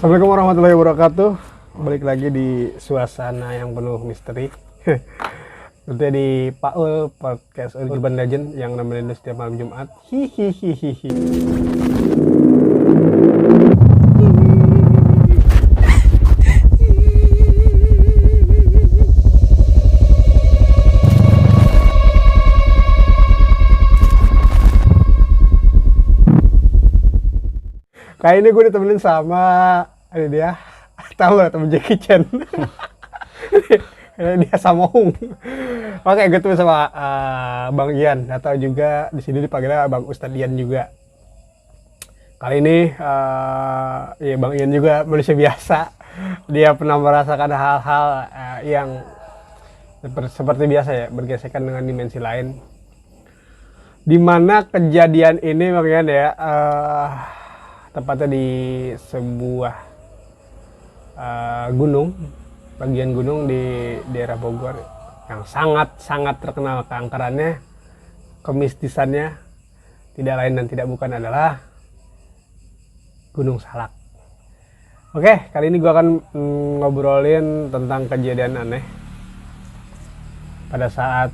Assalamualaikum warahmatullahi wabarakatuh. Balik lagi di suasana yang penuh misteri. Tentunya di Paul Podcast Urban Legend yang nemenin lu setiap malam Jumat. Hihihihihi. Kali ini gue ditemenin sama ini dia, tahu gak temen Jackie Chan? Dia Samong. Oke, gue tuh sama Bang Ian, atau juga di sini dipanggilnya Bang Ustadz Ian juga. Kali ini ya Bang Ian juga manusia biasa. Dia pernah merasakan hal-hal yang seperti biasa ya, bergesekan dengan dimensi lain. Dimana kejadian ini Bang Ian ya, tepatnya di sebuah gunung, bagian gunung di daerah Bogor yang sangat terkenal keangkerannya, kemistisannya, tidak lain dan tidak bukan adalah Gunung Salak. Oke, kali ini gue akan ngobrolin tentang kejadian aneh pada saat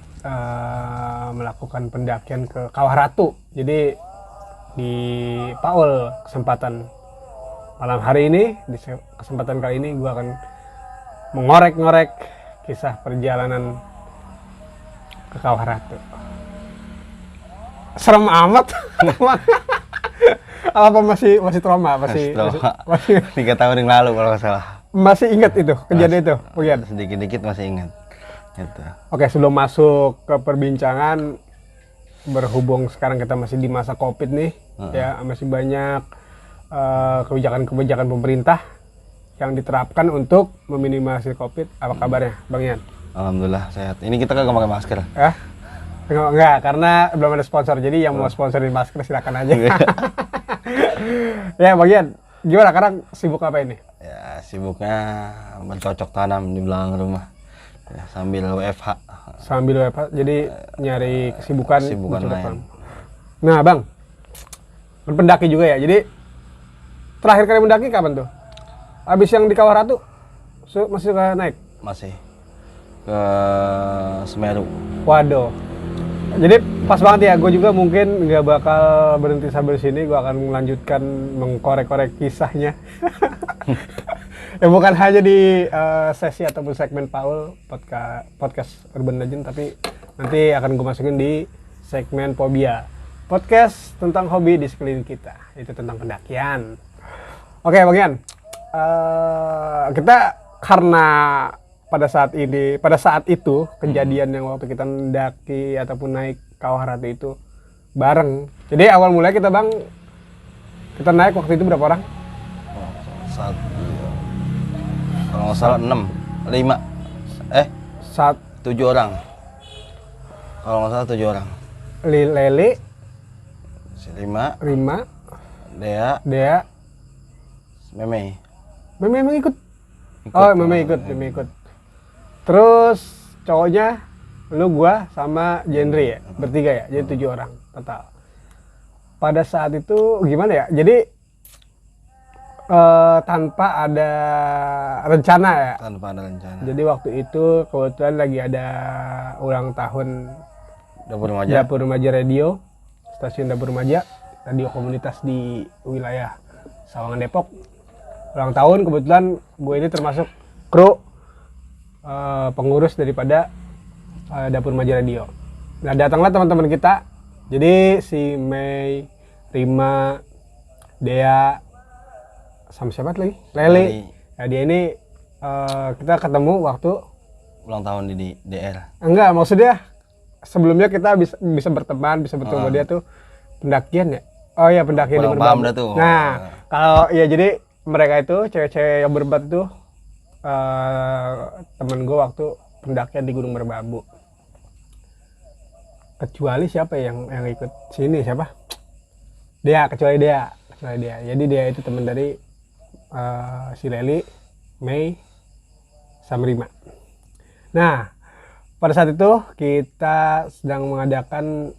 melakukan pendakian ke Kawah Ratu. Jadi di Paul kesempatan malam hari ini, di kesempatan kali ini gue akan mengorek-ngorek kisah perjalanan ke Kawah Ratu. Serem amat. Apa masih trauma? Masih 3 tahun yang lalu kalau nggak salah. Masih ingat itu kejadian itu? Lihat. Sedikit-dikit masih ingat. Gitu. Oke, sebelum masuk ke perbincangan, berhubung sekarang kita masih di masa COVID nih, ya masih banyak kebijakan-kebijakan pemerintah yang diterapkan untuk meminimalisir COVID. Apa kabarnya, Bang Ian? Alhamdulillah sehat. Ini kita kagak pakai masker. Enggak, karena belum ada sponsor. Jadi yang mau sponsorin masker silakan aja. Ya, Bang Ian, gimana? Sekarang sibuk apa ini? Ya, sibuknya mencocok tanam di belakang rumah. Ya, sambil WFH. Sambil WFH, jadi nyari kesibukan lain. Nah, Bang, pendaki juga ya. Jadi terakhir kali mendaki kapan tuh? Habis yang di Kawah Ratu masih suka naik? Masih ke Semeru. Waduh. Jadi pas banget ya, gue juga mungkin nggak bakal berhenti sambil sini. Gue akan melanjutkan mengkorek-korek kisahnya. Ya bukan hanya di sesi ataupun segmen Paul podcast Urban Legend, tapi nanti akan gue masukin di segmen Fobia, podcast tentang hobi di sekeliling kita, itu tentang pendakian. Oke, Bang Ian, kita karena pada saat itu kejadian yang waktu kita mendaki ataupun naik Kawah Ratu itu bareng. Jadi awal mulai kita naik waktu itu berapa orang? Kalau nggak salah 7 orang. Kalau nggak salah 7 orang. Lele, Si Rima, Dea, Meme. Meme ikut. Oh, Meme ikut. Terus cowoknya lu, gua sama Jendri ya, bertiga ya. Jadi 7 orang total. Pada saat itu gimana ya? Jadi tanpa ada rencana ya. Jadi waktu itu kebetulan lagi ada ulang tahun Dapur Remaja Radio, stasiun Dapur Remaja, radio komunitas di wilayah Sawangan Depok. Ulang tahun, kebetulan gue ini termasuk kru pengurus daripada Dapur Remaja Radio. Nah, datanglah teman-teman kita. Jadi si Mei, Rima, Dea, sama siapa lagi? Leli. Nah, dia ini kita ketemu waktu ulang tahun di DR. Enggak, maksudnya sebelumnya kita bisa berteman, bisa bertemu dia tuh pendakian ya. Oh iya, pendakian di Merbabu. Nah, kalau ya jadi mereka itu cewek-cewek yang berempat tuh temen gue waktu pendakian di Gunung Merbabu. Kecuali siapa yang ikut sini, siapa? Kecuali dia. Jadi dia itu teman dari si Leli, Mei, sama Rima. Nah, pada saat itu kita sedang mengadakan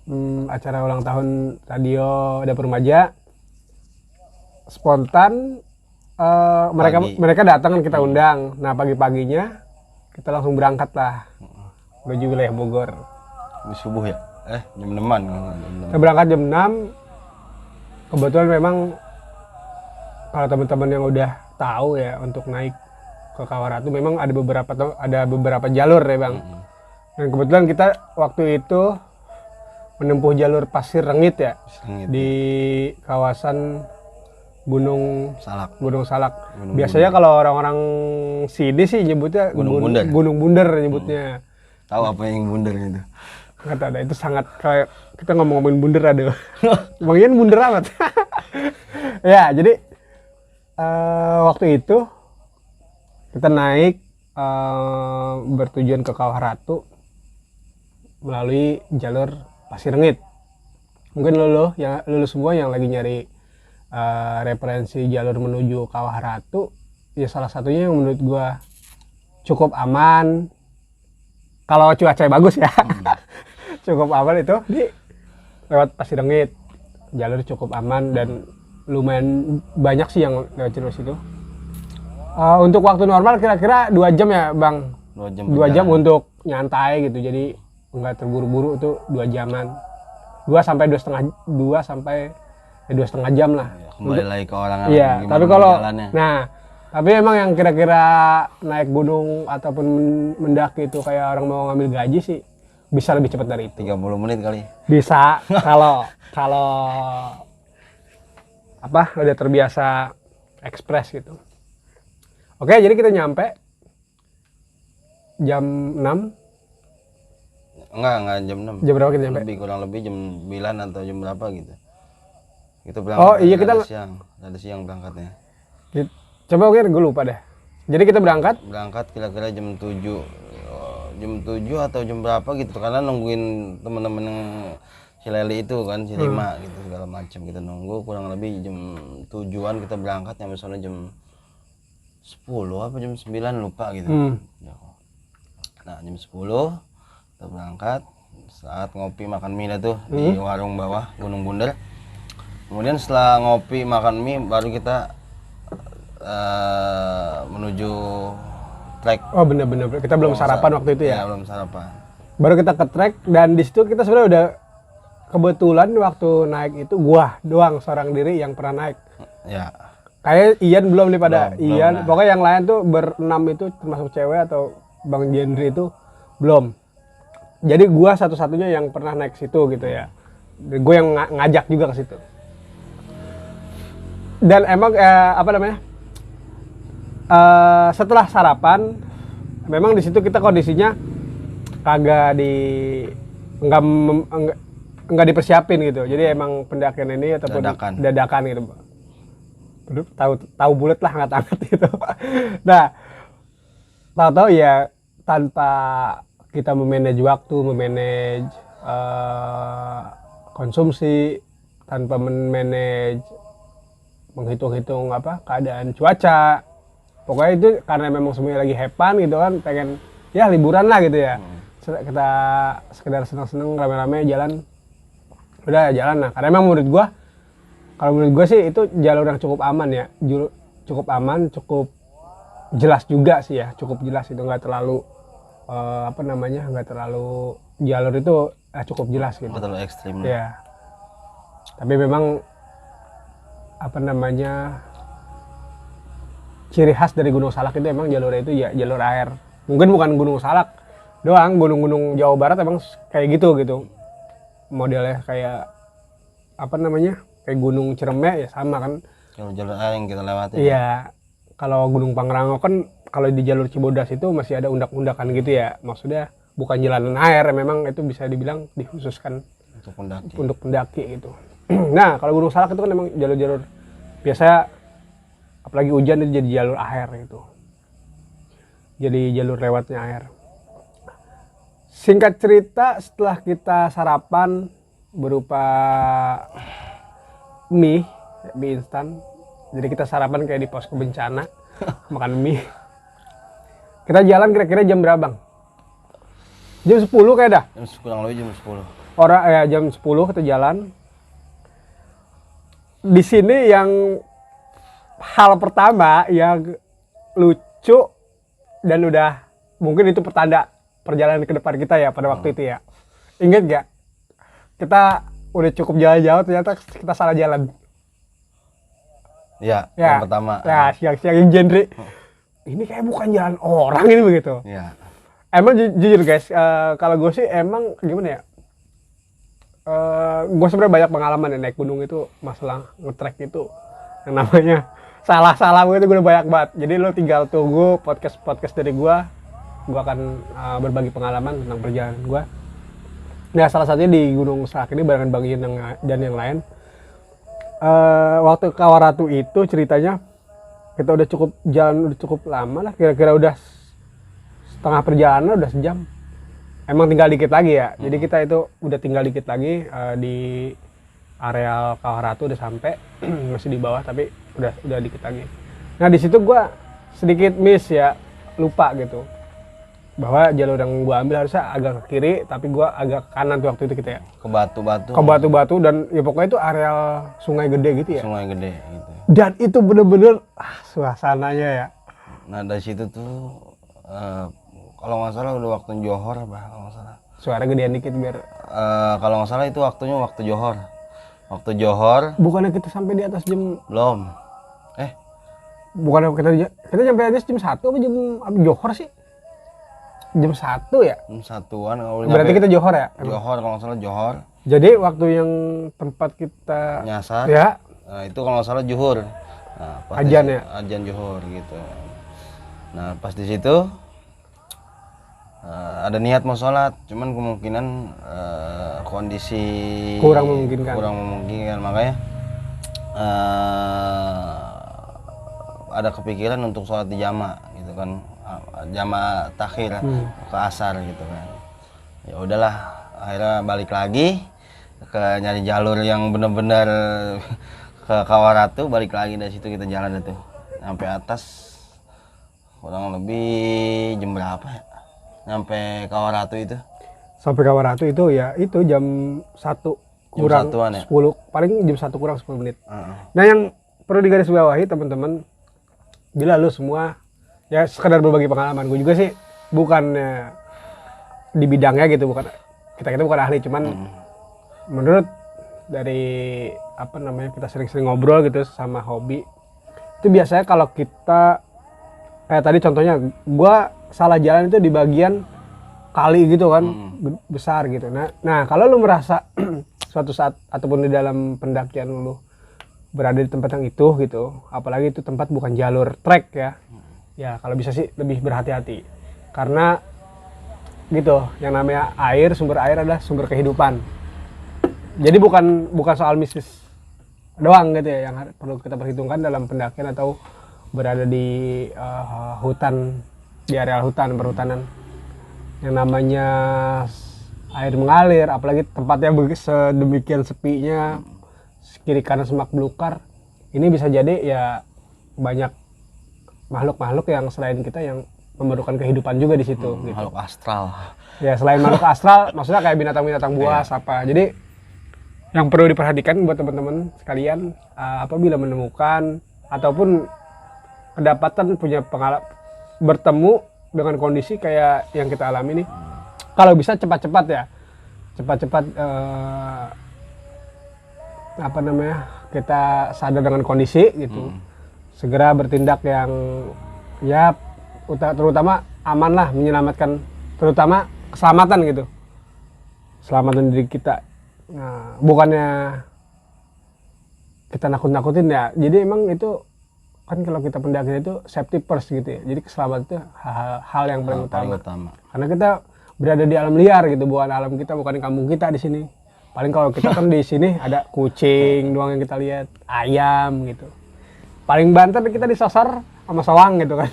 acara ulang tahun radio Dapur Remaja. Spontan mereka datang kan kita undang. Nah pagi-paginya kita langsung berangkat lah menuju wilayah Bogor. Di subuh ya? Jam 6-an. Kita berangkat jam 6. Kebetulan memang kalau teman-teman yang udah tahu ya untuk naik ke Kawah Ratu memang ada beberapa jalur ya Bang. Dan kebetulan kita waktu itu menempuh jalur Pasir Rengit ya. Di kawasan Gunung Salak. Biasanya kalau orang-orang sini sih nyebutnya Gunung Bunder nyebutnya. Tahu apa yang bunder gitu? Nggak tahu, itu sangat kayak kita ngomongin bunder ada. Bang Ian bunder amat. Ya, jadi waktu itu kita naik bertujuan ke Kawah Ratu melalui jalur Pasir Rengit. Mungkin lo semua yang lagi nyari referensi jalur menuju Kawah Ratu, ya salah satunya yang menurut gua cukup aman kalau cuaca bagus ya. Cukup aman itu lewat Pasir Rengit. Jalur cukup aman dan lumayan banyak sih yang lewat jalur situ. Untuk waktu normal kira-kira 2 jam ya Bang. 2 jam untuk nyantai gitu. Jadi nggak terburu-buru itu 2 jaman. 2 sampai 2,5 jam lah. Ya, kembali lagi ke orang. Iya, tapi kalau tapi emang yang kira-kira naik gunung ataupun mendaki itu kayak orang mau ngambil gaji sih bisa lebih cepat dari itu. 30 menit kali. Bisa kalau udah terbiasa ekspres gitu. Oke, jadi kita nyampe jam 6. Enggak jam 6. Jam berapa kita nyampe? Kurang lebih jam 9 atau jam berapa gitu. Kita berangkat. Oh iya, kita ada siang berangkatnya. Coba gue lupa deh. Jadi kita berangkat kira-kira jam 7 atau jam berapa gitu, karena nungguin teman-teman yang Cileli itu kan, Cilima gitu segala macam, kita nunggu kurang lebih jam 7-an kita berangkat, nyampe sana jam 10 apa jam 9 lupa gitu. Nah jam 10 kita berangkat, saat ngopi makan mie tuh di warung bawah Gunung Bunder. Kemudian setelah ngopi makan mie baru kita menuju trek. Oh bener-bener, kita belum sarapan waktu itu ya? Ya belum sarapan. Baru kita ke trek dan di situ kita sebenarnya udah kebetulan waktu naik itu gua doang seorang diri yang pernah naik. Ya. Kayak Ian belum nih pada belum. Ian. Pokoknya yang lain tuh berenam itu termasuk cewek atau Bang Jendri itu belum. Jadi gua satu-satunya yang pernah naik situ gitu ya. Gue yang ngajak juga ke situ. Dan emang setelah sarapan, memang di situ kita kondisinya nggak dipersiapin gitu. Jadi emang pendakian ini ataupun dadakan gitu. Tahu bulat lah nggak gitu. Nah, tahu-tahu ya tanpa kita memanage waktu, memanage konsumsi, tanpa memanage menghitung-hitung keadaan cuaca. Pokoknya itu karena memang semuanya lagi hepan gitu kan, pengen ya liburan lah gitu ya. Kita sekedar senang-senang rame-rame jalan. Udah jalan. Nah, karena memang menurut gua sih itu jalur yang cukup aman ya. Cukup aman, cukup jelas juga sih ya. Cukup jelas itu, nggak terlalu nggak terlalu, jalur itu cukup jelas gitu. Nggak terlalu ekstrim. Ya. Tapi memang ciri khas dari Gunung Salak itu emang jalurnya itu ya jalur air. Mungkin bukan Gunung Salak doang, gunung-gunung Jawa Barat emang kayak gitu. Modelnya kayak kayak Gunung Ciremai ya sama kan. Jalur air yang kita lewati. Iya. Kalau Gunung Pangrango kan kalau di jalur Cibodas itu masih ada undak-undakan gitu ya. Maksudnya bukan jalanan air, memang itu bisa dibilang dikhususkan untuk pendaki gitu. Nah, kalau Gunung Salak itu kan memang jalur-jalur biasa, apalagi hujan itu jadi jalur air gitu. Jadi jalur lewatnya air. Singkat cerita, setelah kita sarapan berupa mie instan. Jadi kita sarapan kayak di posko bencana, makan mie. Kita jalan kira-kira jam berapa, Bang? Jam 10 kayak dah. Kurang lebih jam 10. Jam 10 kita jalan. Di sini yang hal pertama yang lucu dan udah mungkin itu pertanda perjalanan ke depan kita ya pada waktu itu ya. Ingat gak? Kita udah cukup jalan jauh ternyata kita salah jalan. Ya, Ya, yang pertama. ya siang-siang yang genre. Ini kayak bukan jalan orang ini begitu. Ya. Emang jujur guys, kalau gue sih emang gimana ya? Gue sebenarnya banyak pengalaman ya naik gunung itu masalah nge-trek itu yang namanya salah-salah gue itu gue udah banyak banget. Jadi lo tinggal tunggu podcast dari gue akan berbagi pengalaman tentang perjalanan gue. Nah salah satunya di Gunung Salak ini barengan Bang Ian dan yang lain. Waktu Kawaratu itu ceritanya kita udah cukup lama lah, kira-kira udah setengah perjalanan, udah sejam. Emang tinggal dikit lagi ya. Jadi kita itu udah tinggal dikit lagi di areal Kawaratu udah sampai masih di bawah tapi udah dikit lagi. Nah di situ gue sedikit miss ya, lupa gitu bahwa jalur yang gue ambil harusnya agak ke kiri tapi gue agak ke kanan tuh waktu itu kita ya. Ke batu-batu. Ke batu-batu dan ya pokoknya itu areal sungai gede gitu ya. Sungai gede gitu. Dan itu bener-bener suasananya ya. Nah dari situ tuh kalau nggak salah udah waktu Johor apa kalau nggak salah. Suara gedean dikit biar. Kalau nggak salah itu waktunya waktu Johor. Waktu Johor. Bukannya kita sampai di atas jam. Belum. Bukannya kita sampai atas jam 1 apa jam Johor sih? Jam 1 ya? Jam 1-an. Berarti kita Johor ya? Johor kalau nggak salah Johor. Jadi waktu yang tempat kita Nyasar. ya. Nah, itu kalau nggak salah Zuhur. Nah, pas Ajan ya? Ajan Zuhur gitu. Nah pas di situ ada niat mau sholat, cuman kemungkinan kondisi Kurang memungkinkan. Makanya ada kepikiran untuk sholat di jama gitu kan, jama takhir ke asar gitu kan. Ya udahlah, akhirnya balik lagi ke nyari jalur yang benar-benar ke Kawaratu, balik lagi dari situ kita jalan itu sampai atas kurang lebih jam berapa ya? Nyampe Kawaratu itu. Sampai Kawaratu itu ya itu jam 1 kurang 10, ya? paling jam 1 kurang 10 menit. Nah yang perlu digarisbawahi teman-teman, bila lu semua ya sekedar berbagi pengalaman, gue juga sih bukannya di bidangnya gitu, kita bukan ahli, cuman menurut dari apa namanya kita sering-sering ngobrol gitu sama hobi itu biasanya kalau kita kayak tadi contohnya gue salah jalan itu di bagian kali gitu kan, besar gitu. Nah kalau lu merasa suatu saat ataupun di dalam pendakian lu berada di tempat yang itu gitu, apalagi itu tempat bukan jalur trek ya kalau bisa sih lebih berhati-hati karena gitu, yang namanya air, sumber air adalah sumber kehidupan. Jadi bukan soal mistis doang gitu ya yang perlu kita perhitungkan dalam pendakian atau berada di hutan, di areal hutan, perhutanan. Yang namanya air mengalir, apalagi tempatnya sedemikian sepinya, kiri kanan semak belukar, ini bisa jadi ya banyak makhluk-makhluk yang selain kita yang memerlukan kehidupan juga di situ. Gitu. Makhluk astral. Ya selain makhluk astral, maksudnya kayak binatang-binatang buas apa. Jadi yang perlu diperhatikan buat teman-teman sekalian, apabila menemukan ataupun kedapatan punya pengalaman bertemu dengan kondisi kayak yang kita alami ini, kalau bisa cepat-cepat apa namanya, kita sadar dengan kondisi gitu, segera bertindak yang ya terutama aman lah, menyelamatkan terutama keselamatan gitu, keselamatan diri kita. Nah, bukannya kita nakut-nakutin ya, jadi emang itu kan kalau kita pendakian itu safety first gitu ya, jadi keselamatan itu hal yang paling utama. Karena kita berada di alam liar gitu, bukan alam kita, bukan kampung kita di sini. Paling kalau kita kan di sini ada kucing doang yang kita lihat, ayam gitu. Paling banter kita disasar sama sawang gitu kan.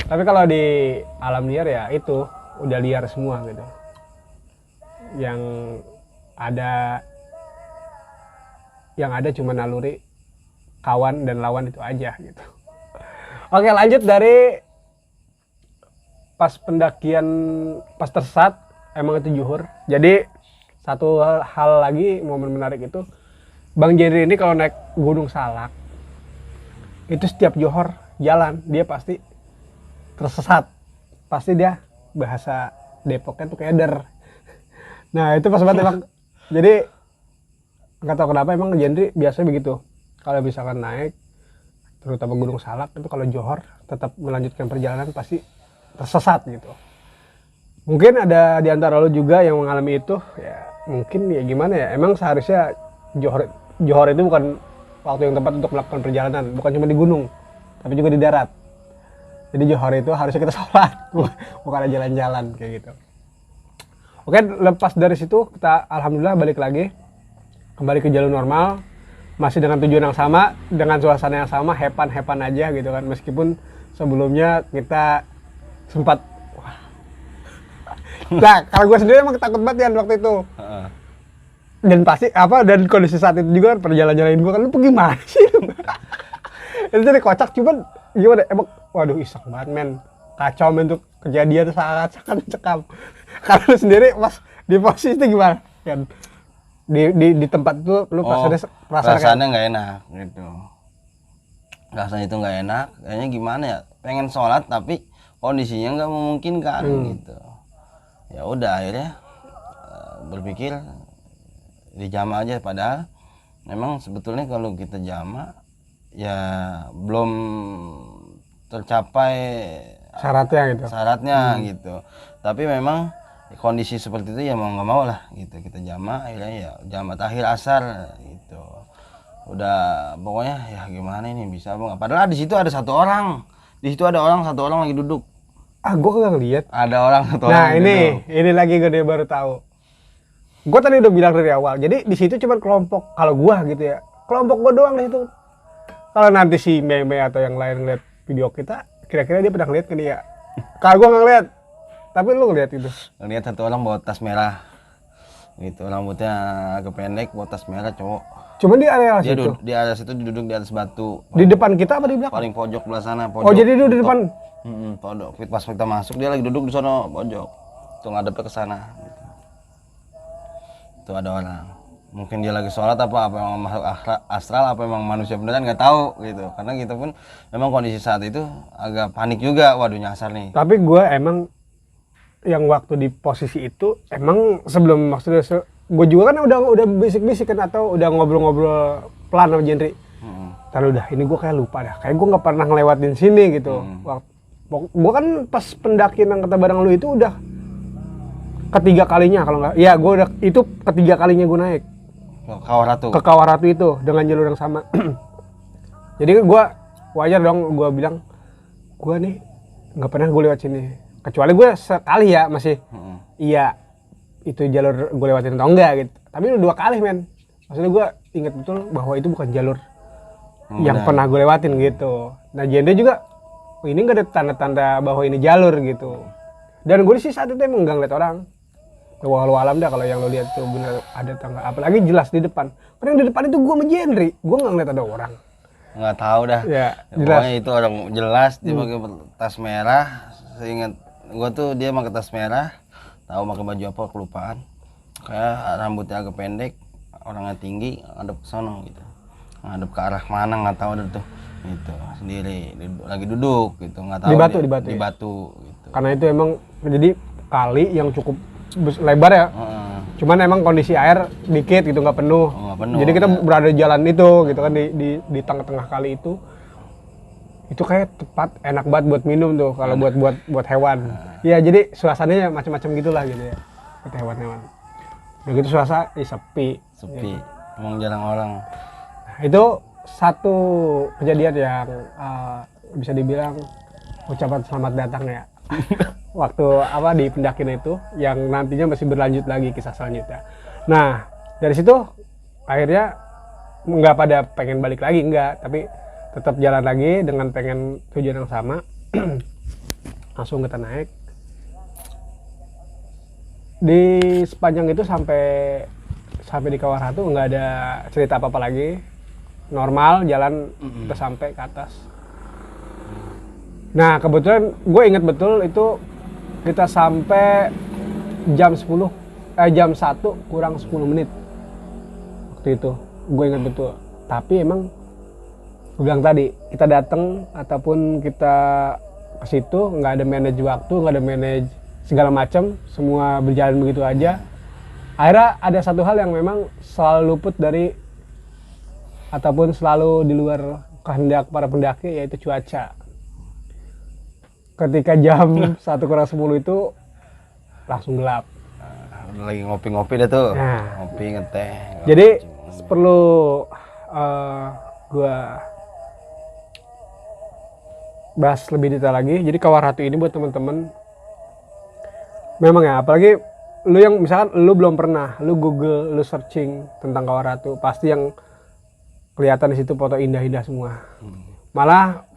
Tapi kalau di alam liar ya itu udah liar semua gitu. Yang ada cuma naluri kawan dan lawan itu aja gitu. Oke, lanjut dari pas pendakian, pas tersesat, emang itu Zuhur. Jadi satu hal lagi, momen menarik itu Bang Jerry ini kalau naik Gunung Salak itu setiap johor jalan dia pasti tersesat, pasti dia bahasa Depoknya tuh keder. Nah itu pas banget emang. Jadi nggak tahu kenapa emang Jendri biasanya begitu. Kalau misalkan naik, terutama Gunung Salak itu kalau johor tetap melanjutkan perjalanan pasti tersesat gitu. Mungkin ada di antara lo juga yang mengalami itu, ya mungkin ya gimana ya. Emang seharusnya johor itu bukan waktu yang tepat untuk melakukan perjalanan, bukan cuma di gunung, tapi juga di darat. Jadi johor itu harusnya kita sholat, bukan ada jalan-jalan kayak gitu. Oke, lepas dari situ kita alhamdulillah balik lagi, kembali ke jalur normal, masih dengan tujuan yang sama, dengan suasana yang sama, hepan aja gitu kan. Meskipun sebelumnya kita sempat, nah kalau gue sendiri emang takut banget ya waktu itu. Dan pasti dan kondisi saat itu juga kan perjalanan gue kan, lu pergi mana sih? Itu jadi kocak, cuman gimana emang, waduh iseng banget men, kacau men tuh kejadian sangat mencekam. Karena lu sendiri pas di posisi itu gimana kan, di tempat itu lu perasaannya nggak enak gitu, rasanya itu nggak enak, kayaknya gimana ya, pengen sholat tapi kondisinya nggak memungkinkan gitu. Ya udah akhirnya berpikir dijama aja, padahal memang sebetulnya kalau kita jama ya belum tercapai syaratnya gitu. Tapi memang kondisi seperti itu ya mau nggak mau lah gitu, kita jama, akhirnya ya jama akhir asar gitu. Udah pokoknya ya gimana ini bisa apa nggak, padahal di situ ada satu orang lagi duduk. Gue kagak ngeliat ada orang satu orang. Nah ini lagi gue baru tahu. Gue tadi udah bilang dari awal, jadi di situ cuma kelompok, kalau gue gitu ya, kelompok gue doang di situ. Kalau nanti si Meme atau yang lain ngeliat video kita, kira-kira dia pernah ngeliat kan ya? Kalau gue nggak ngeliat, tapi lu ngeliat itu. Ngeliat satu orang bawa tas merah, gitu, rambutnya agak pendek, bawa tas merah cowok. Cuman di area situ? Di area situ duduk di atas batu. Di depan kita apa di belakang? Paling pojok belah sana. Oh jadi dia di depan? Pojok. Pas kita masuk dia lagi duduk di sana pojok. Tuh ngadepnya ke sana. Gitu. Tuh ada orang. Mungkin dia lagi sholat apa emang makhluk astral, apa emang manusia beneran nggak tahu gitu. Karena kita pun memang kondisi saat itu agak panik juga. Waduh nyasar nih. Tapi gue emang yang waktu di posisi itu emang sebelum maksudnya gue juga kan udah bisik-bisik kan atau udah ngobrol-ngobrol pelan sama Jendri. Taruh udah ini gue kayak lupa dah, kayak gue nggak pernah ngelewatin sini gitu. Gue kan pas pendakian yang kata bareng lu itu udah ketiga kalinya kalau nggak, ya gue udah itu ketiga kalinya gue naik ke Kawaratu itu dengan jalur yang sama. Jadi gue wajar dong gue bilang gue nih nggak pernah gue lewat sini, kecuali gue sekali ya masih iya itu jalur gue lewatin atau enggak gitu, tapi udah 2 kali men. Maksudnya gue inget betul bahwa itu bukan jalur yang pernah gue lewatin gitu. Nah Jendri juga ini nggak ada tanda-tanda bahwa ini jalur gitu, dan gue sih saat itu emang nggak ngeliat orang. Walau alam dah kalau yang lo lihat tuh bener ada tangga, apalagi jelas di depan. Karena yang di depan itu gue sama Jendri, gue nggak ngeliat ada orang. Nggak tahu dah. Ya, pokoknya itu orang jelas dia pakai tas merah. Seingat gue tuh dia pakai tas merah, tahu pakai baju apa kelupaan. Kayak rambutnya agak pendek, orangnya tinggi, ngadep ke sono gitu. Ngadep ke arah mana nggak tahu tuh. Gitu sendiri lagi duduk gitu, nggak tahu di batu gitu. Karena itu emang jadi kali yang cukup lebar ya. Cuman emang kondisi air dikit gitu, nggak penuh. Jadi kita berada di jalan itu gitu kan, di tengah-tengah kali itu kayak tepat enak banget buat minum tuh kalau buat hewan. Ya jadi suasananya macam-macam gitulah gitu ya buat hewan-hewan. Begitu suasana sepi. Gitu. Emang jarang orang. Nah, itu satu kejadian yang bisa dibilang ucapan selamat datang ya. Waktu di pendakian itu yang nantinya masih berlanjut lagi kisah selanjutnya. Nah dari situ akhirnya nggak pada pengen balik lagi, enggak, tapi tetap jalan lagi dengan pengen tujuan yang sama. Langsung kita naik di sepanjang itu sampai di Kawaratu nggak ada cerita apa lagi, normal jalan kita sampai ke atas. Nah kebetulan gue inget betul itu kita sampai jam 1 kurang 10 menit waktu itu, gue inget betul. Tapi emang gue bilang tadi, kita datang ataupun kita ke situ nggak ada manage waktu, nggak ada manage segala macam, semua berjalan begitu aja. Akhirnya ada satu hal yang memang selalu luput dari ataupun selalu di luar kehendak para pendaki, yaitu cuaca. Ketika jam 1:10 itu langsung gelap. Udah lagi ngopi-ngopi dah tuh. Nah. Ngopi, ngeteh. Jadi perlu gua bahas lebih detail lagi. Jadi Kawah Ratu ini buat teman-teman, memang ya, apalagi lu yang misalkan lu belum pernah, lu Google, lu searching tentang Kawah Ratu, pasti yang kelihatan di situ foto indah-indah semua. Malah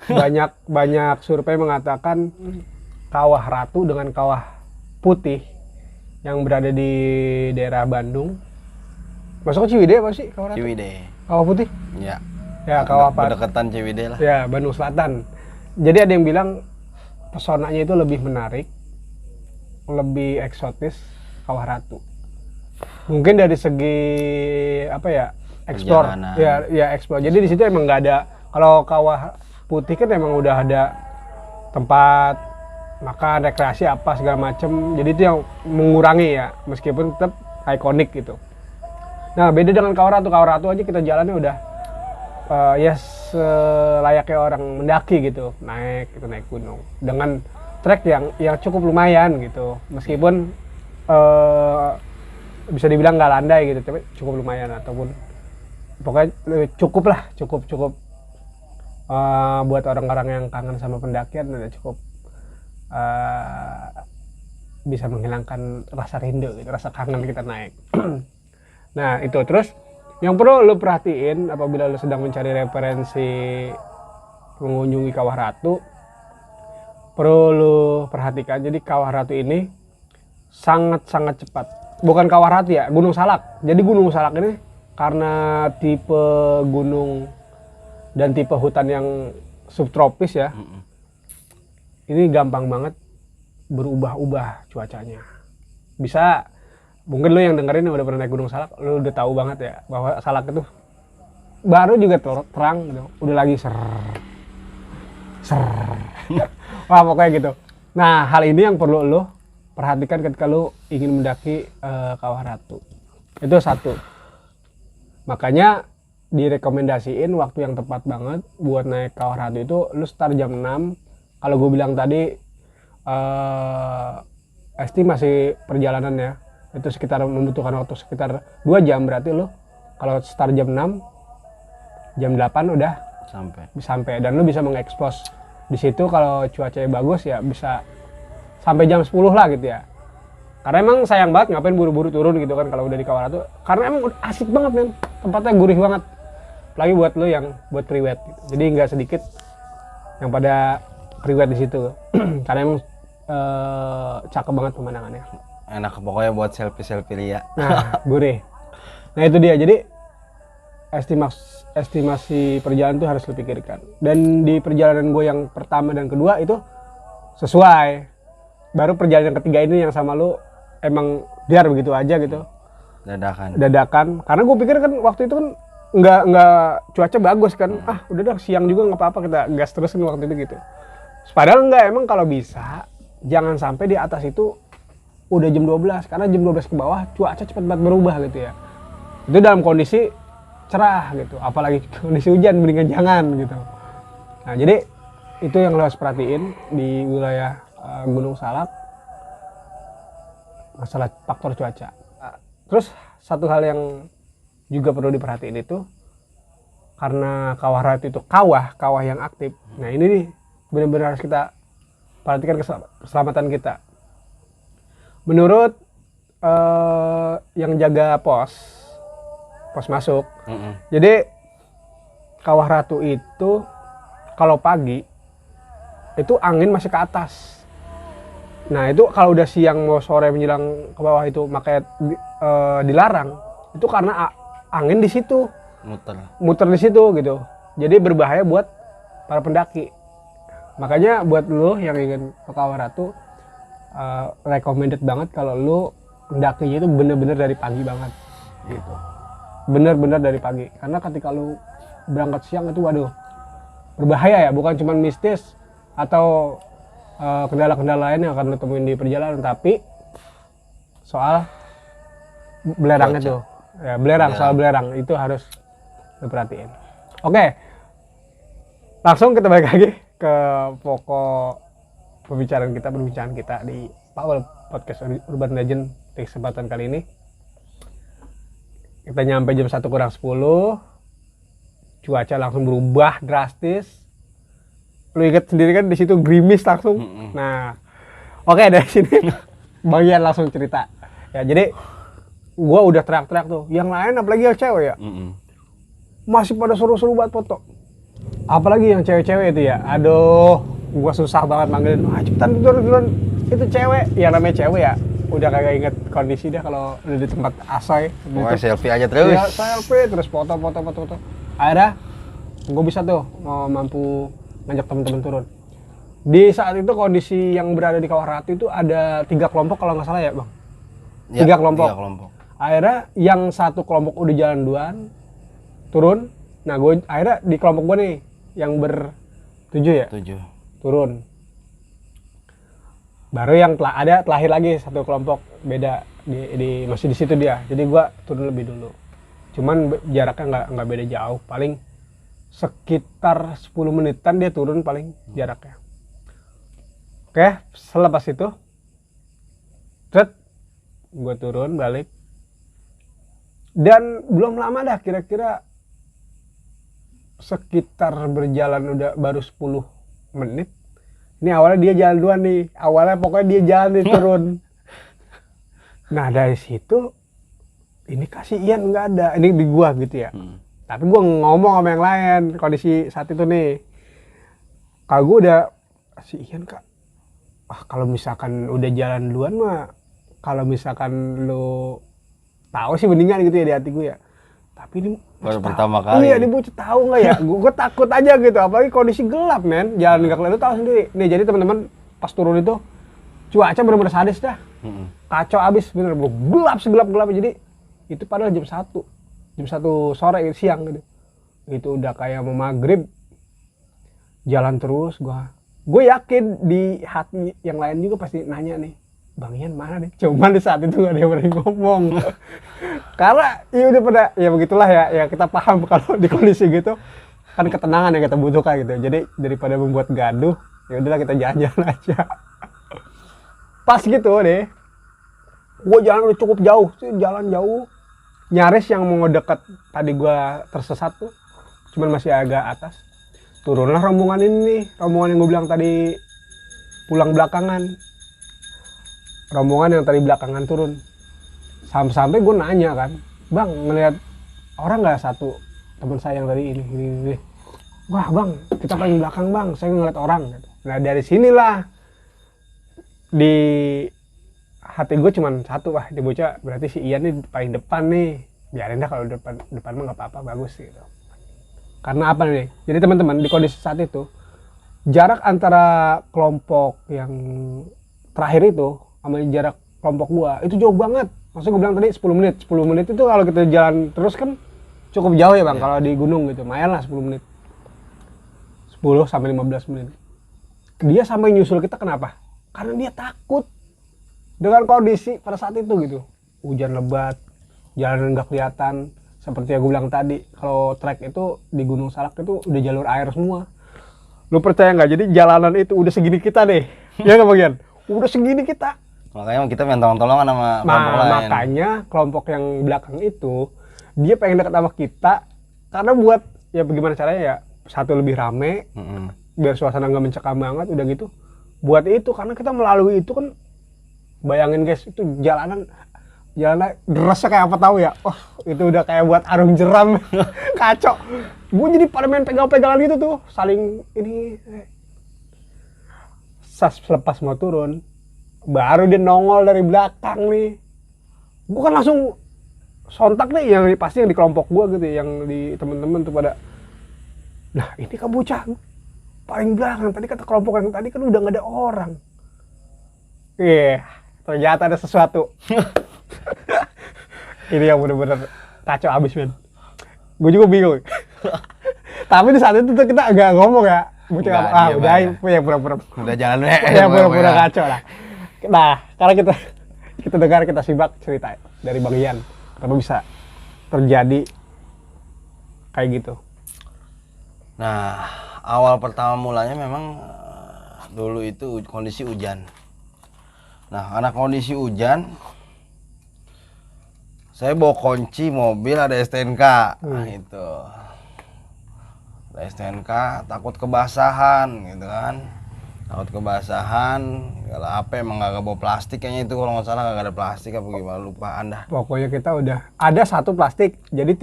banyak survei mengatakan Kawah Ratu dengan Kawah Putih yang berada di daerah Bandung, masuk ke Ciwidey apa sih Kawah Ratu? Ciwidey. Kawah Putih? Ya. Ya, Kawah Berdekatan Ciwidey lah. Ya, Bandung Selatan. Jadi ada yang bilang pesonanya itu lebih menarik, lebih eksotis Kawah Ratu. Mungkin dari segi apa ya? Explore. Perjalanan. Ya explore. Jadi di situ emang nggak ada, kalau Kawah Putih kan emang udah ada tempat makan, rekreasi apa segala macem. Jadi itu yang mengurangi ya, meskipun tetap ikonik gitu. Nah, beda dengan Kawah Ratu. Kawah Ratu aja kita jalannya udah ya selayaknya orang mendaki gitu, naik gunung dengan trek yang cukup lumayan gitu, meskipun bisa dibilang nggak landai gitu, tapi cukup lumayan, ataupun pokoknya cukup buat orang-orang yang kangen sama pendakian, udah cukup bisa menghilangkan rasa rindu gitu, rasa kangen kita naik. Nah itu, terus yang perlu lu perhatiin apabila lu sedang mencari referensi mengunjungi Kawah Ratu, perlu lu perhatikan. Jadi Kawah Ratu ini sangat-sangat cepat. Bukan Kawah Ratu ya, Gunung Salak. Jadi Gunung Salak ini karena tipe gunung dan tipe hutan yang subtropis ya, ini gampang banget berubah-ubah cuacanya. Bisa, mungkin lu yang dengerin yang udah pernah naik Gunung Salak, lu udah tahu banget ya bahwa Salak itu baru juga terang gitu, udah lagi ser. Wah pokoknya gitu. Nah hal ini yang perlu lu perhatikan ketika lu ingin mendaki Kawah Ratu. Itu satu. Makanya direkomendasiin waktu yang tepat banget buat naik Kawah Ratu itu lu start jam 6. Kalau gue bilang tadi estimasi perjalanannya itu sekitar membutuhkan waktu sekitar 2 jam, berarti lu kalau start jam 6 jam 8 udah sampai dan lu bisa mengekspos di situ. Kalau cuacanya bagus ya bisa sampai jam 10 lah gitu ya, karena emang sayang banget ngapain buru-buru turun gitu kan kalau udah di Kawah Ratu, karena emang udah asik banget men, tempatnya gurih banget, lagi buat lu yang buat priwet gitu. Jadi nggak sedikit yang pada priwet di situ karena emang cakep banget pemandangannya, enak pokoknya buat selfie lia. Nah gurih. Nah itu dia, jadi estimasi perjalanan tuh harus lu pikirkan. Dan di perjalanan gue yang pertama dan kedua itu sesuai. Baru perjalanan ketiga ini yang sama lu emang biar begitu aja gitu. Dadakan. Karena gue pikir kan waktu itu kan nggak cuaca bagus kan. Udah dah siang juga nggak apa-apa, kita gas terus kan waktu itu gitu. Padahal enggak, emang kalau bisa jangan sampai di atas itu udah jam 12, karena jam 12 ke bawah cuaca cepat banget berubah gitu ya. Itu dalam kondisi cerah gitu, apalagi kondisi hujan mendingan jangan gitu. Nah jadi itu yang lo harus perhatiin di wilayah Gunung Salak, masalah faktor cuaca. Terus satu hal yang juga perlu diperhatiin itu, karena Kawah Ratu itu kawah yang aktif. Nah ini nih benar-benar harus kita perhatikan keselamatan kita. Menurut yang jaga pos masuk, jadi Kawah Ratu itu kalau pagi itu angin masih ke atas. Nah itu kalau udah siang mau sore menjelang ke bawah itu makanya dilarang. Itu karena angin di situ muter di situ gitu. Jadi berbahaya buat para pendaki. Makanya buat lo yang ingin ke Kawah Ratu, recommended banget kalau lo mendakinya itu bener-bener dari pagi banget gitu. Bener-bener dari pagi, karena ketika lo berangkat siang itu waduh berbahaya ya, bukan cuma mistis atau kendala-kendala lain yang akan lo temuin di perjalanan, tapi soal belerangnya tuh. Ya, soal belerang itu harus lo perhatiin. Oke. Langsung kita balik lagi ke pokok perbincangan kita di Paul Podcast Urban Legend di kesempatan kali ini. Kita nyampe jam 1 kurang 10. Cuaca langsung berubah drastis. Lu ingat sendiri kan di situ gerimis langsung. Nah, oke dari sini bagian langsung cerita. Ya jadi gua udah teriak-teriak tuh. Yang lain apalagi yang cewek ya. Masih pada suruh-suruh buat foto. Apalagi yang cewek-cewek itu ya. Aduh, gua susah banget manggilin. Cepetan turun. Itu cewek. Ya namanya cewek ya. Udah kagak inget kondisi dia kalau udah di tempat asoy. Pokoknya selfie aja terus. Ya, selfie terus foto. Akhirnya gue bisa tuh mampu ngajak temen-temen turun. Di saat itu kondisi yang berada di Kawah Ratu itu ada 3 kelompok kalau nggak salah ya bang. Ya, 3 kelompok. Akhirnya yang satu kelompok udah jalan duluan turun. Nah gue akhirnya di kelompok gue nih yang ber-7 ya. 7 turun. Baru yang terakhir lagi satu kelompok beda di masih di situ dia. Jadi gue turun lebih dulu. Cuman jaraknya nggak beda jauh, paling sekitar 10 menitan dia turun paling jaraknya. Oke, selepas itu gue turun balik dan belum lama dah, kira-kira sekitar berjalan udah baru 10 menit. Ini awalnya dia jalan duluan nih, pokoknya dia jalan nih turun. Nah dari situ ini kasih Ian nggak ada, ini di gua gitu ya. Tapi gua ngomong sama yang lain kondisi saat itu nih. Kalau gua udah si Ian kak, kalau misalkan udah jalan duluan mah, kalau misalkan lo tahu sih mendingan gitu ya di hati gua ya. Tapi ini baru pertama kali. Iya, ini bocah tahu nggak ya? Gua takut aja gitu, apalagi kondisi gelap men, jalan nggak kelihatan, lu tahu sendiri. Nih jadi teman-teman pas turun itu cuaca bener-bener sadis dah, kacau abis bener, gelap segelap-gelapnya. Jadi itu padahal jam 1 sore siang gitu. Itu udah kayak mau maghrib, jalan terus. Gue yakin di hati yang lain juga pasti nanya nih, Bang Ian mana nih? Cuman di saat itu gak ada yang berani ngomong. Karena ya udah pada, ya begitulah ya kita paham kalau di kondisi gitu kan ketenangan yang kita butuhkan gitu. Jadi daripada membuat gaduh, ya udahlah kita jalan-jalan aja. Pas gitu deh, gue jalan udah cukup jauh, jalan jauh. Nyaris yang mau dekat tadi gue tersesat tuh, cuman masih agak atas. Turunlah rombongan ini, rombongan yang gue bilang tadi pulang belakangan. Rombongan yang tadi belakangan turun. Sampai gue nanya kan, Bang ngeliat orang nggak satu teman saya yang tadi ini. Wah bang, kita paling belakang bang, saya ngeliat orang. Nah dari sinilah di hati gue cuman satu, wah dia bocah berarti si Ian nih paling depan nih. Biarin dah kalau depan mah nggak apa-apa, bagus gitu. Karena apa nih? Jadi teman-teman di kondisi saat itu jarak antara kelompok yang terakhir itu sama jarak kelompok gua itu jauh banget. Maksudnya gue bilang tadi 10 menit. 10 menit itu kalau kita jalan terus kan cukup jauh ya bang, kalau di gunung gitu. Lumayan lah 10 menit. 10 sampai 15 menit. Dia sampai nyusul kita kenapa? Karena dia takut dengan kondisi pada saat itu gitu. Hujan lebat, jalan nggak kelihatan. Seperti yang gue bilang tadi, kalau trek itu di Gunung Salak itu udah jalur air semua. Lu percaya nggak? Jadi jalanan itu udah segini kita deh. Ya nggak bagian? Udah segini kita. Makanya kita minta tolong sama kelompok lain. Makanya kelompok yang belakang itu dia pengen dekat sama kita karena buat ya bagaimana caranya ya, satu lebih rame, biar suasana nggak mencekam banget, udah gitu. Buat itu karena kita melalui itu kan, bayangin guys itu jalannya derasnya kayak apa tahu ya. Oh itu udah kayak buat arung jeram. Kacau. Gue jadi pada main pegang-pegangan gitu tuh, saling ini. Selepas mau turun, baru dia nongol dari belakang nih. Gue kan langsung sontak nih, yang pasti yang di kelompok gue gitu, yang di temen-temen tuh pada, nah ini kan bocah paling belakang, tadi kata kelompok yang tadi kan udah gak ada orang. Ternyata ada sesuatu. Ini yang bener-bener kacau abis men. Gue juga bingung. Tapi di saat itu tuh kita agak ngomong ya. Bocah Nggak, apa? diam Udah aja. ya pura-pura. Udah jalan Ya pura-pura kacau lah. Nah, sekarang kita dengar, kita simak cerita dari Bang Ian. Kenapa bisa terjadi kayak gitu? Nah, awal pertama mulanya memang dulu itu kondisi hujan. Nah, karena kondisi hujan, saya bawa kunci mobil, ada STNK. Nah, itu. Ada STNK, takut kebasahan gitu kan. Takut kebasahan, kalau HP emang gak bawa plastik kayaknya itu, kalau nggak salah gak ada plastik apa gimana, lupa Anda. Pokoknya kita udah ada satu plastik, jadi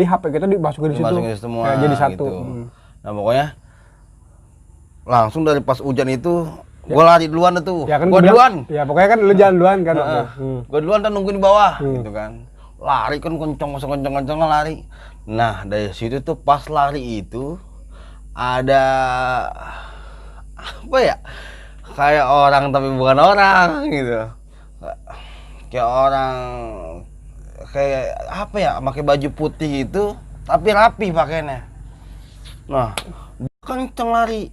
HP kita dimasukin di situ. Dimasukin semua. Ya, jadi satu. Gitu. Nah, pokoknya langsung dari pas hujan itu gua lari duluan tuh. Ya kan Gua duluan. Ya pokoknya kan lu jalan duluan kan. Gua duluan dan nungguin di bawah gitu kan. Lari kan kenceng lari. Nah, dari situ tuh pas lari itu ada apa ya? Kayak orang tapi bukan orang gitu. Kayak orang kayak apa ya? Pakai baju putih gitu tapi rapi pakainya. Nah, kenceng lari.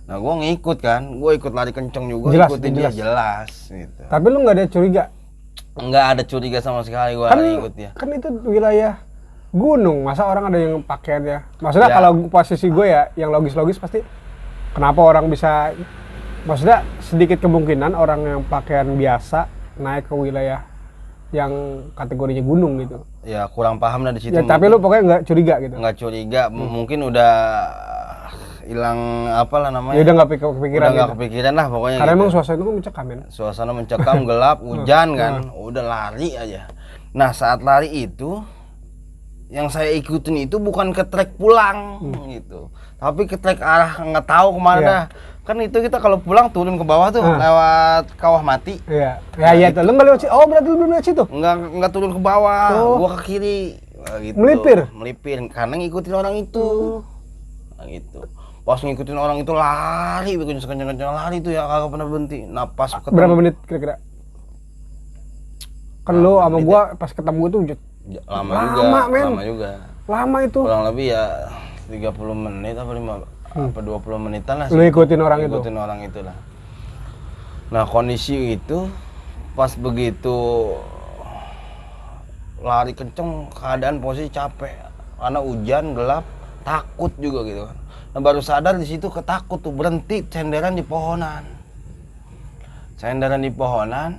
Nah, gua ngikut kan, gua ikut lari kenceng juga, Jelas, ikutin dia jelas gitu. Tapi lu nggak ada curiga? Nggak ada curiga sama sekali gua Kan, lari ikut dia. kan itu wilayah gunung, masa orang ada yang pakaiannya? Maksudnya Ya. kalau posisi gue ya, yang logis-logis pasti kenapa orang bisa, maksudnya sedikit kemungkinan orang yang pakaian biasa naik ke wilayah yang kategorinya gunung gitu. Ya kurang paham lah di situ. Ya tapi lu pokoknya nggak curiga gitu? nggak curiga, mungkin udah hilang apalah namanya. Ya udah nggak kepikiran Udah nggak gitu? kepikiran lah pokoknya. Karena gitu. emang suasana itu mencekam ya? Suasana mencekam, gelap, hujan kan, udah lari aja. Nah, saat lari itu yang saya ikutin itu bukan ke trek pulang gitu, tapi ke trek arah nggak tahu kemana Iya. dah. Kan itu kita kalau pulang turun ke bawah tuh lewat Kawah Mati. Iya, ya iya tuh. Lu nggak lewat situ? Oh berarti lu belum lewat situ? Nggak turun ke bawah, Oh. gua ke kiri. Nah, gitu. Melipir karena ngikutin orang itu. Nah, gitu. Pas ngikutin orang itu lari, bikin sekencang-kencang lari tuh ya, kagak pernah berhenti. Nah, pas ketemu, Berapa menit kira-kira? Kan lu sama gua pas ketemu tuh lama Lama, men. juga. lama itu. Kurang lebih ya 30 menit apa 20 menitan lah. Lu ikutin orang itu? Ikutin orang itu lah. Nah, kondisi itu pas begitu lari kenceng, keadaan posisi capek karena hujan, gelap, takut juga gitu kan. Nah, baru sadar di situ ketakut tuh, berhenti senderan di pohonan. Senderan di pohonan.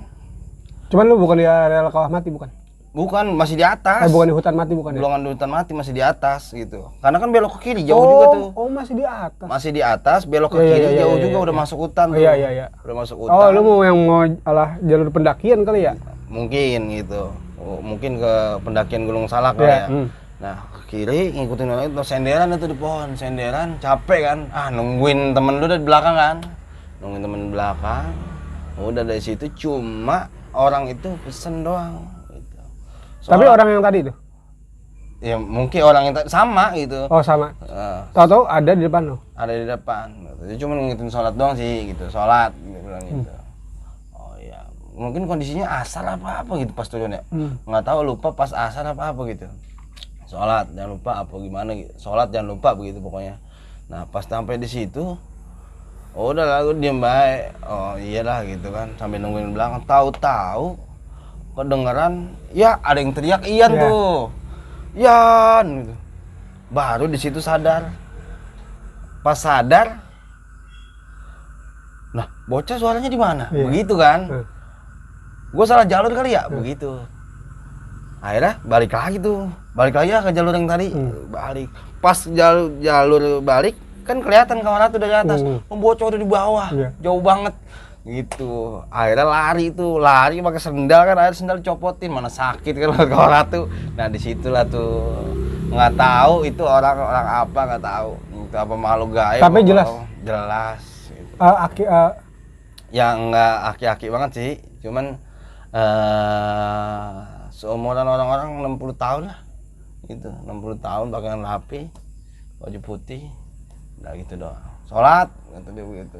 Cuman lu bukan di area Kawah Mati bukan? Bukan, masih di atas. Bukan di hutan mati bukan ya? Bulungan di hutan mati masih di atas gitu. Karena kan belok ke kiri jauh juga tuh. Oh masih di atas. Masih di atas, belok ke Iya, kiri iya, jauh iya, juga iya, udah iya. masuk hutan Oh, tuh. iya, iya, iya. Udah masuk hutan. Oh lu mau yang mau jalur pendakian kali ya? Mungkin gitu. Mungkin ke pendakian Gunung Salak kali Iya, ya. Nah, ke kiri ngikutin orang itu, senderan itu di pohon, senderan, capek kan. Nungguin temen lu dari belakang kan. Nungguin temen belakang. Udah dari situ cuma orang itu pesen doang gitu. Tapi orang yang tadi itu? Ya mungkin orang yang sama gitu. Oh sama. Eh, Tahu-tahu ada di depan lo? ada di depan. Dia cuma ngingetin sholat doang sih gitu, sholat dia bilang gitu. Oh iya, mungkin kondisinya asar apa gitu pas turun ya. Nggak tahu, lupa pas asar apa gitu. Sholat jangan lupa apa gimana gitu. Sholat jangan lupa begitu pokoknya. Nah pas sampai di situ, oh udah lalu diem baik. Oh iyalah gitu kan, sambil nungguin belakang. Tahu-tahu kedengeran, ya ada yang teriak Ian Iya. tuh. Yan gitu. Baru di situ sadar. Pas sadar, nah bocah suaranya di mana? Iya. Begitu kan? Gue salah jalur kali ya? Hmm. Begitu. Akhirnya balik lagi tuh, balik lagi ke jalur yang tadi. Balik. Pas jalur balik kan kelihatan kawan tuh dari atas. Bocah udah di bawah, Iya. jauh banget. Gitu. Akhirnya lari pakai sendal kan, akhirnya sendal copotin, mana sakit kan kawan ratu. Nah disitulah tuh nggak tahu itu orang apa, nggak tahu itu apa makhluk gaib. Tapi jelas? Jelas gitu. Yang Nggak aki-aki banget sih, cuman seumuran orang-orang 60 tahun lah gitu, 60 tahun pakaian rapi, baju putih, udah gitu doang, sholat gitu dia begitu.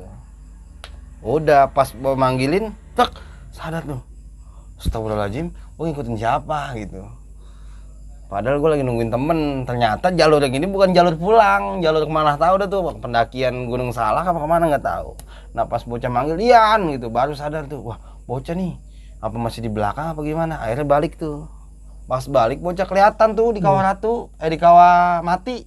Udah pas mau manggilin, tak sadar tuh, astagfirullahaladzim, gue ngikutin siapa gitu. Padahal gue lagi nungguin temen, ternyata jalur yang ini bukan jalur pulang, jalur kemana tahu dah tuh, pendakian Gunung Salak apa kemana nggak tahu. Nah pas bocah manggil Ian gitu, baru sadar tuh, wah bocah nih, apa masih di belakang apa gimana? Akhirnya balik tuh. Pas balik bocah kelihatan tuh di Kawah Ratu, di Kawah Mati,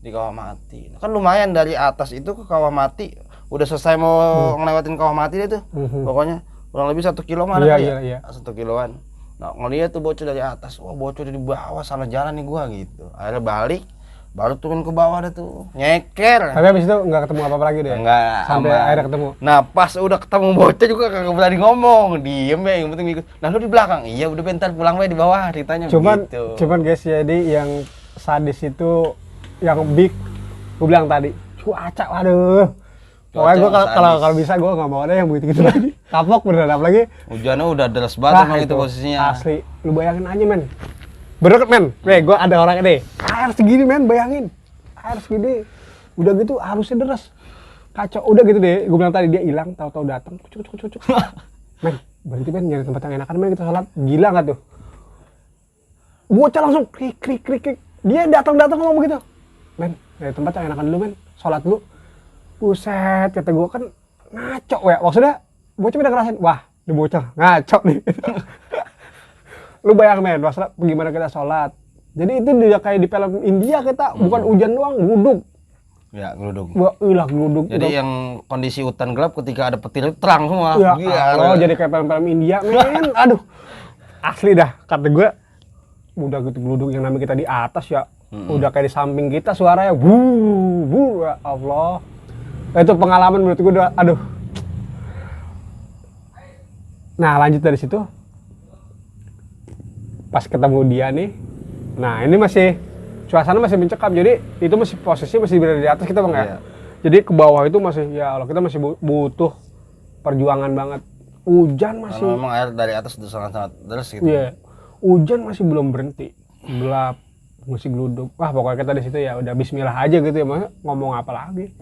di Kawah Mati. Kan lumayan dari atas itu ke Kawah Mati, udah selesai mau ngelewatin Kawah Mati deh tuh, pokoknya kurang lebih 1 kilo mana Iya. 1 kiloan. Nah, ngeliat tuh bocah dari atas, wah bocah di bawah, salah jalan nih gua gitu. Akhirnya balik, baru turun ke bawah dah tuh, nyeker. Tapi habis itu nggak ketemu apa-apa lagi deh. Enggak, Sampai aman. akhirnya ketemu. Nah, pas udah ketemu bocah juga kagak berani ngomong, diem ya, yang penting ikut. Nah, lu di belakang, iya udah bentar pulang we di bawah, ceritanya begitu. Cuman guys, jadi yang sadis itu yang big, gue bilang tadi, cuaca, waduh. Pokoknya gue kalau bisa gue nggak mau ada yang begitu lagi. Kapok beneran, apalagi hujannya udah deras banget emang itu posisinya. Asli, lu bayangin aja men. Bener men, gue ada orangnya deh. Air segini men, bayangin. Air segini, udah gitu harusnya deras. Kacau, udah gitu deh. Gue bilang tadi dia hilang, tahu-tahu datang. Cucuk. Men, berhenti men, nyari tempat yang enakan men, kita sholat. Gila nggak tuh? Bocah langsung krik. Dia datang ngomong begitu. Men, dari tempat yang enakan dulu men, sholat dulu. Buset, kata gue kan ngaco ya. Maksudnya bocah udah ngerasain, wah ini bocah ngaco nih. Lu bayang men, masalah gimana kita sholat. Jadi itu dia kayak di film India kita, bukan hujan doang, gluduk. Ya, gluduk. Wah, ilah gluduk. Jadi yang kondisi hutan gelap ketika ada petir terang semua. Ya, kalau jadi kayak film-film India men, aduh. Asli dah, kata gue udah gitu gluduk yang namanya kita di atas ya. Udah kayak di samping kita suaranya, wuh, ya Allah. Itu pengalaman menurut gue udah, aduh. Nah lanjut dari situ, pas ketemu dia nih, nah ini masih suasana masih mencekam, jadi itu masih posisi masih berada di atas kita bang ya. Jadi ke bawah itu masih ya Allah, kita masih butuh perjuangan banget. Hujan masih. Karena memang air dari atas itu sangat deras gitu. Iya, hujan masih belum berhenti, gelap, masih gluduk. Wah pokoknya kita di situ ya udah Bismillah aja gitu ya, masa ngomong apa lagi.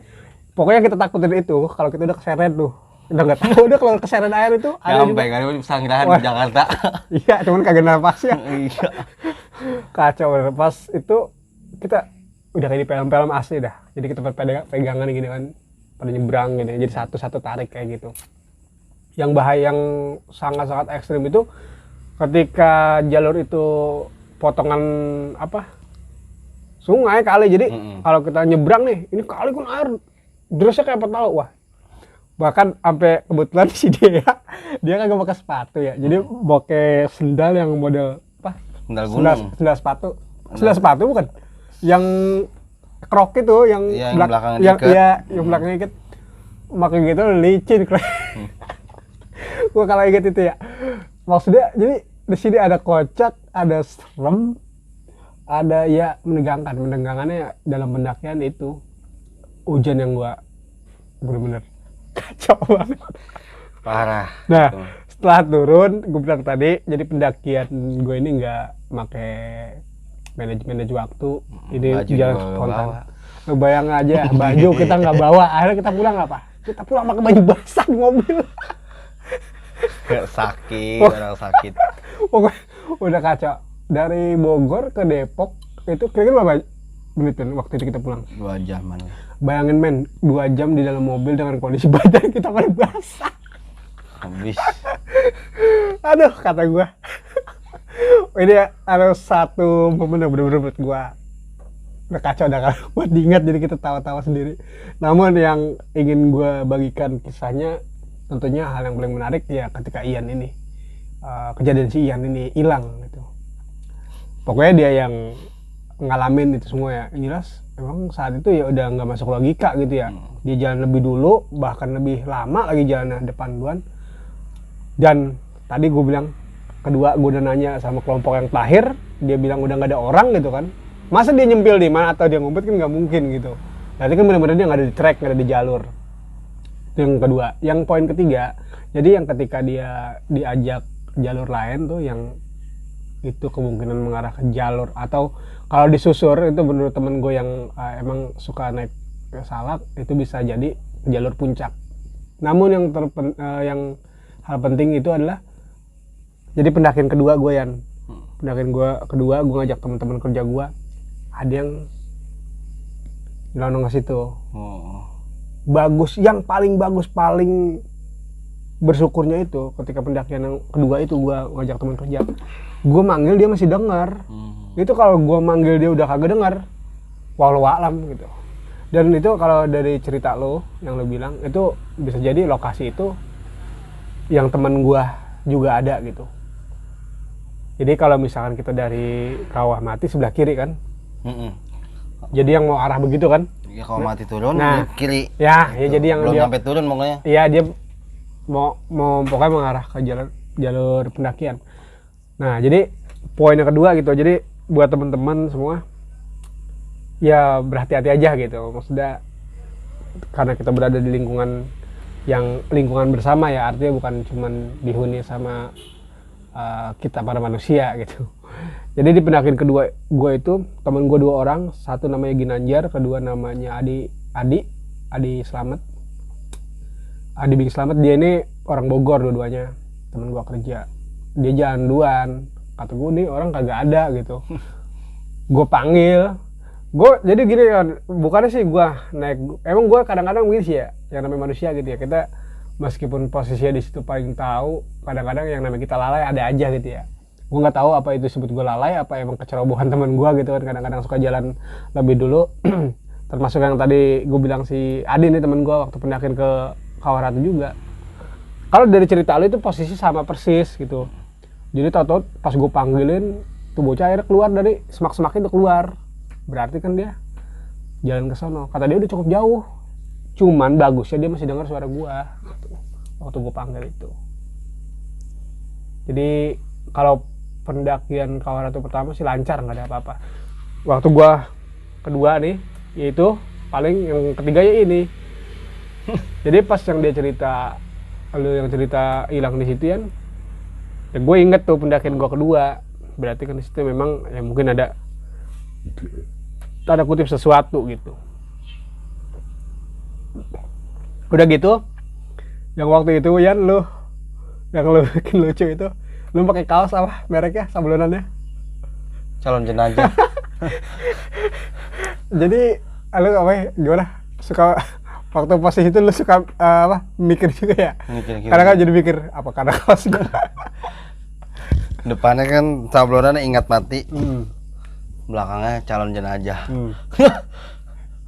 Pokoknya kita takutin itu kalau kita udah keseret tuh. Udah nggak tahu udah kalau keseret air itu ada sampai kan pesanggrahan di Jakarta. Iya, cuman kagak napas ya. Iya. Kacau bener. Pas itu kita udah kayak di film-film asli dah. Jadi kita pegangan gini kan pada nyebrang gini. Jadi satu-satu tarik kayak gitu. Yang bahaya yang sangat-sangat ekstrim itu ketika jalur itu potongan apa? Sungai kali. Jadi kalau kita nyebrang nih, ini kali kan air derasnya kayak apa tahu, wah. Bahkan sampai kebetulan si dia kagak pakai sepatu ya. Jadi pakai sendal yang model apa? Sendal sepatu. Sendal sepatu bukan? Yang krok itu yang belakangnya ikat. Iya, yang belakangnya ikat. Makin gitu licin keren. Gua kalau inget itu ya. Maksudnya jadi di sini ada kocak, ada serem, ada ya menegangkan. Menegangkannya dalam pendakian itu hujan yang gua bener-bener kacau banget. Parah. Nah, setelah turun, gue bilang tadi, jadi pendakian gue ini nggak pakai manajemen waktu. Ini jalan spontan. Lu bayang aja, baju kita nggak bawa. Akhirnya kita pulang apa? Kita pulang pakai baju basah di mobil. Orang sakit. Pokoknya udah kacau. Dari Bogor ke Depok itu kira-kira berapa menit kan waktu itu kita pulang? 2 jaman. Bayangin men, 2 jam di dalam mobil dengan kondisi badan kita pada basah. Habis. Aduh, kata gua. Ini ada satu momen yang bener-bener buat gua udah kacau dah kalau buat diingat, jadi kita tawa-tawa sendiri. Namun yang ingin gua bagikan kisahnya tentunya hal yang paling menarik ya ketika Ian ini kejadian si Ian ini hilang gitu. Pokoknya dia yang ngalamin itu semua ya. Jelas emang saat itu ya udah nggak masuk logika gitu ya. Dia jalan lebih dulu, bahkan lebih lama lagi jalannya depan duluan. Dan tadi gue bilang kedua, gue udah nanya sama kelompok yang terakhir, dia bilang udah nggak ada orang gitu kan. Masa dia nyempil di mana atau dia ngumpet, kan nggak mungkin gitu. Berarti kan benar-benar dia nggak ada di track, nggak ada di jalur. Itu yang kedua. Yang poin ketiga, jadi yang ketika dia diajak jalur lain tuh yang itu kemungkinan mengarah ke jalur, atau kalau disusur itu menurut temen gue yang emang suka naik ke Salak itu bisa jadi ke jalur puncak. Namun yang hal penting itu adalah jadi pendakian kedua gue yang pendakian gue kedua, gue ngajak teman-teman kerja gue, ada yang nyelonong ke situ. Bagus, yang paling bagus, paling bersyukurnya itu ketika pendakian yang kedua itu gue ngajak teman kerja, gue manggil dia masih dengar. Itu kalau gue manggil dia udah kagak dengar, walau alam gitu. Dan itu kalau dari cerita lo yang lo bilang itu bisa jadi lokasi itu yang teman gue juga ada gitu. Jadi kalau misalkan kita dari Kawah Mati sebelah kiri kan, jadi yang mau arah begitu kan? Ya kalau mati turun, Nah, kiri. Ya jadi yang belum dia sampai turun pokoknya. Iya, dia mau pokoknya mengarah ke jalur pendakian. Nah, jadi poin yang kedua gitu. Jadi buat teman-teman semua ya berhati-hati aja gitu. Maksudnya karena kita berada di lingkungan bersama ya, artinya bukan cuman dihuni sama kita para manusia gitu. Jadi di pendakian kedua gue itu teman gue 2 orang, satu namanya Ginanjar, kedua namanya Adi Slamet. Adi Bing Slamet, dia ini orang Bogor dua-duanya, teman gue kerja. Dia jalan duluan, kata gue nih orang kagak ada gitu. Gue panggil, jadi gini kan, bukannya sih gue naik, emang gue kadang-kadang begini sih ya, yang namanya manusia gitu ya, kita meskipun posisinya di situ paling tahu, kadang-kadang yang namanya kita lalai ada aja gitu ya. Gue nggak tahu apa itu sebut gue lalai, apa emang kecerobohan teman gue gitu kan, kadang-kadang suka jalan lebih dulu. Termasuk yang tadi gue bilang si Adi nih teman gue waktu pendakian ke Kawah Ratu juga. Kalau dari cerita lu itu posisi sama persis gitu. Jadi tau-tau pas gue panggilin tuh bocah akhirnya keluar dari semak-semak itu keluar. Berarti kan dia jalan ke sono. Kata dia udah cukup jauh. Cuman bagusnya dia masih dengar suara gue gitu, waktu gue panggil itu. Jadi kalau pendakian Kawah Ratu pertama sih lancar, nggak ada apa-apa. Waktu gue kedua nih, yaitu paling yang ketiga ya ini. Jadi pas yang dia cerita, lu yang cerita hilang di situ kan, ya gue inget tuh pendakian gue kedua. Berarti kan di situ memang ya mungkin ada tanda kutip sesuatu gitu. Udah gitu, yang waktu itu Yan yang lu bikin lucu itu, lu pakai kaos apa mereknya, sablonannya? Calon jenazah. Jadi lu gimana? Suka waktu posisi itu lu suka mikir juga ya? Mikir. Karena kan jadi mikir apa karena kaos gua. Depannya kan sablonannya ingat mati. Belakangnya calon jenazah.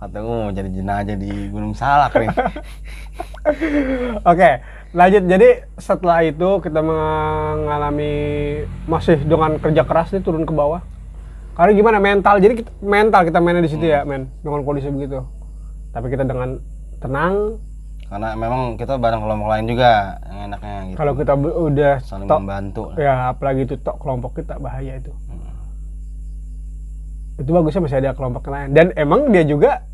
Kata gue mau jadi jenazah di Gunung Salak nih. Oke, lanjut. Jadi setelah itu kita mengalami masih dengan kerja keras nih turun ke bawah. Karena gimana mental, jadi mental kita mainnya di situ ya, dengan kondisi begitu. Tapi kita dengan tenang. Karena memang kita bareng kelompok lain juga yang enaknya gitu. Kalau kita udah saling membantu. Ya apalagi itu kelompok kita bahaya itu. Itu bagusnya masih ada kelompok lain. Dan emang dia juga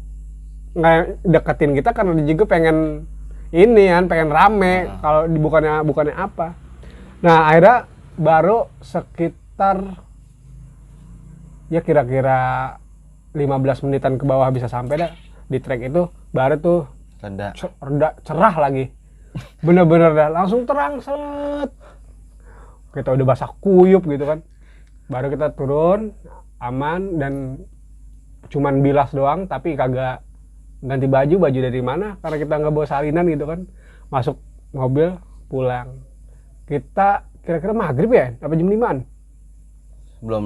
nggak deketin kita karena dia juga pengen ini kan, pengen rame. Kalau bukannya apa. Nah akhirnya baru sekitar ya kira-kira 15 menitan ke bawah bisa sampai dah di trek itu, baru tuh reda cerah lagi, bener-bener dah langsung terang set. Kita udah basah kuyup gitu kan, baru kita turun aman dan cuman bilas doang, tapi kagak ganti baju dari mana karena kita nggak bawa salinan gitu kan. Masuk mobil pulang, kita kira-kira maghrib ya apa jam 5-an? Belum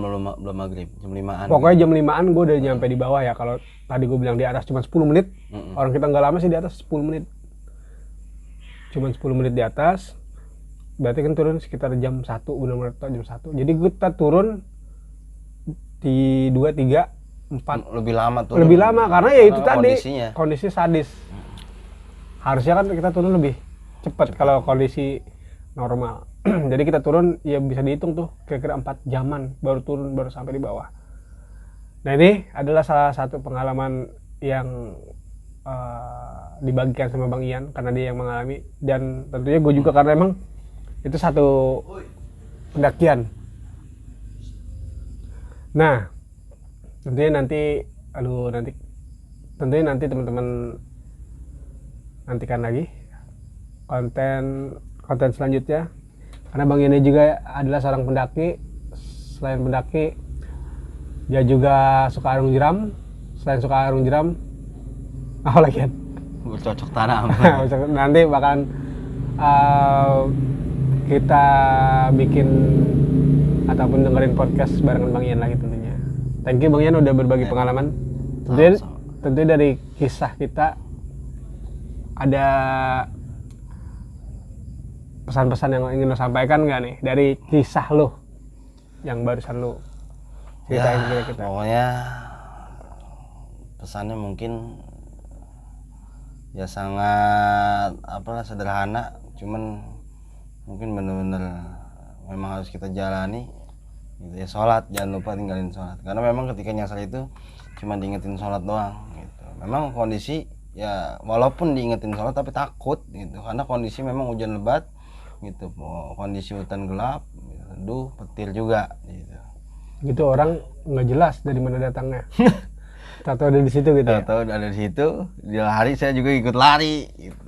maghrib, jam 5-an. Pokoknya jam 5-an gue udah nyampe di bawah ya. Kalau tadi gue bilang di atas cuma 10 menit, orang kita nggak lama sih di atas 10 menit. Cuma 10 menit di atas, berarti kan turun sekitar jam 1, benar-benar jam 1. Jadi kita turun di 2, 3, 4. Lebih lama tuh. Lebih lama karena ya itu tadi kondisi sadis. Harusnya kan kita turun lebih cepat kalau kondisi normal. Jadi kita turun ya bisa dihitung tuh kira-kira 4 jaman baru turun, baru sampai di bawah. Nah ini adalah salah satu pengalaman yang dibagikan sama Bang Ian karena dia yang mengalami, dan tentunya gue juga karena emang itu satu pendakian. Nah tentunya nanti teman-teman nantikan lagi konten selanjutnya. Karena Bang Ian juga adalah seorang pendaki selain pendaki, dia juga suka arung jeram. Selain suka arung jeram, apa lagi kan? Bercocok tanam. Nanti bahkan kita bikin ataupun dengerin podcast barengan Bang Ian lagi tentunya. Thank you Bang Ian udah berbagi pengalaman. Tentunya dari kisah kita ada pesan-pesan yang ingin lo sampaikan nggak nih dari kisah lo yang barusan lo ceritain ke kita? Pokoknya pesannya mungkin ya sangat sederhana, cuman mungkin bener-bener memang harus kita jalani gitu ya. Sholat, jangan lupa tinggalin sholat, karena memang ketika nyasar itu cuma diingetin sholat doang gitu. Memang kondisi ya walaupun diingetin sholat tapi takut gitu, karena kondisi memang hujan lebat gitu, kondisi hutan gelap, aduh petir juga gitu. Gitu orang nggak jelas dari mana datangnya. Tahu ada di situ gitu. Tahu ada di situ, di lari saya juga ikut lari gitu.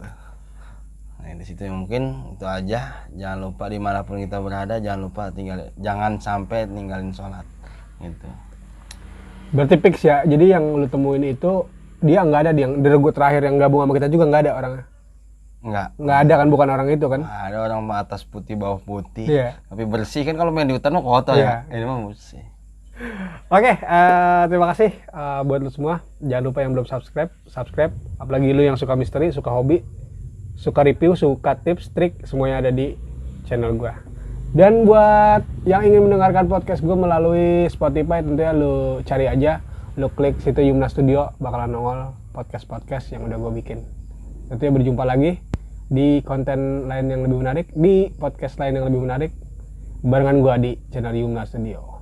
Nah di situ mungkin itu aja. Jangan lupa dimanapun kita berada, jangan sampai ninggalin sholat gitu. Berarti fix ya. Jadi yang lu temuin itu dia nggak ada, yang regu terakhir yang gabung sama kita juga nggak ada orangnya. Nggak ada kan, bukan orang itu kan? Ada orang atas putih bawah putih, tapi bersih kan. Kalau main di hutan mah kotor ya, ini mah bersih. Oke, terima kasih buat lu semua. Jangan lupa yang belum subscribe. Apalagi lu yang suka misteri, suka hobi, suka review, suka tips, trik, semuanya ada di channel gua. Dan buat yang ingin mendengarkan podcast gua melalui Spotify, tentunya lu cari aja, lu klik situ Yumna Studio, bakalan nongol podcast yang udah gua bikin. Tentunya berjumpa lagi di konten lain yang lebih menarik, di podcast lain yang lebih menarik barengan gua di channel Yumna Studio.